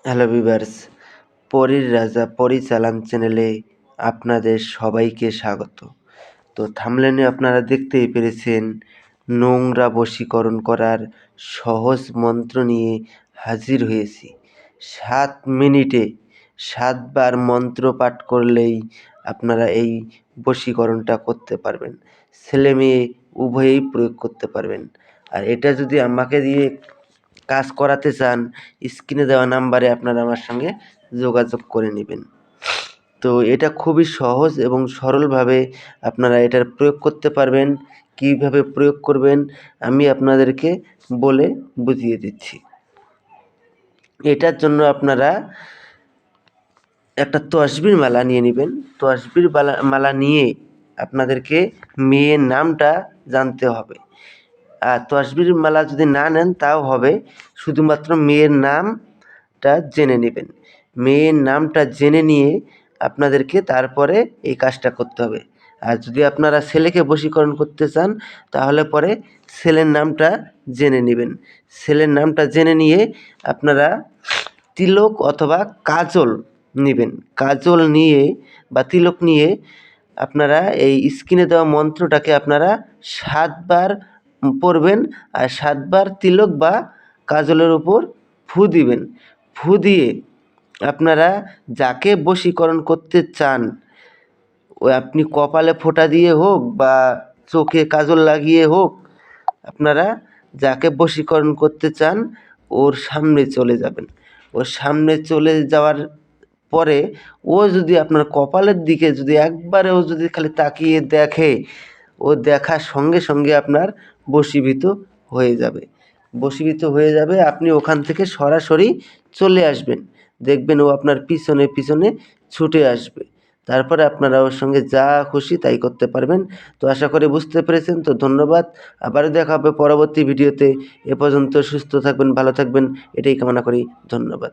Hello viewers, পরীর রাজা পরিচালন চ্যানেলে আপনাদের সবাইকে স্বাগত। তো থাম্বনেলে আপনারা দেখতেই পেরেছেন, নোংরা বশীকরণ করার সহজ মন্ত্র নিয়ে হাজির হয়েছি। 7 মিনিটে 7 বার মন্ত্র পাঠ করলেই আপনারা এই বশীকরণটা করতে পারবেন। ছেলে মেয়ে উভয়েই প্রয়োগ করতে পারবেন। আর এটা যদি আমাকে দিয়ে কাজ করাতে চান, স্ক্রিনে দেওয়া নাম্বারে আপনারা আমার সঙ্গে যোগাযোগ করে নেবেন। তো এটা খুবই সহজ এবং সরলভাবে আপনারা এটার প্রয়োগ করতে পারবেন। কীভাবে প্রয়োগ করবেন আমি আপনাদেরকে বলে বুঝিয়ে দিচ্ছি। এটার জন্য আপনারা একটা তসবির মালা নিয়ে নেবেন। তসবির মালা নিয়ে আপনাদেরকে মেয়ের নামটা জানতে হবে। আর তসবির মালা যদি না নেন তাও হবে, শুধুমাত্র মেয়ের নামটা জেনে নেবেন। মেয়ের নামটা জেনে নিয়ে আপনাদেরকে তারপরে এই কাজটা করতে হবে। আর যদি আপনারা ছেলেকে বশীকরণ করতে চান তাহলে পরে ছেলের নামটা জেনে নেবেন। ছেলের নামটা জেনে নিয়ে আপনারা তিলক অথবা কাজল নেবেন। কাজল নিয়ে বা তিলক নিয়ে আপনারা এই স্ক্রিনে দেওয়া মন্ত্রটাকে আপনারা 7 বার পড়বেন আর 7 বার তিলক বা কাজলের উপর ফু দিবেন। ফু দিয়ে আপনারা যাকে বশীকরণ করতে চান, ওই আপনি কপালে ফোঁটা দিয়ে হোক বা চোখে কাজল লাগিয়ে হোক, আপনারা যাকে বশীকরণ করতে চান ওর সামনে চলে যাবেন। ওর সামনে চলে যাওয়ার পরে ও যদি আপনার কপালের দিকে যদি একবারে ও যদি খালি তাকিয়ে দেখে, ও দেখার সঙ্গে সঙ্গে আপনার বশীভূত হয়ে যাবে। বশীভূত হয়ে যাবে, আপনি ওখান থেকে সরাসরি চলে আসবেন। দেখবেন ও আপনার পিছনে পিছনে ছুটে আসবে। তারপরে আপনারা ওর সঙ্গে যা খুশি তাই করতে পারবেন। তো আশা করি বুঝতে পেরেছেন। তো ধন্যবাদ। আবারও দেখা হবে পরবর্তী ভিডিওতে। এ পর্যন্ত সুস্থ থাকবেন, ভালো থাকবেন, এটাই কামনা করি। ধন্যবাদ।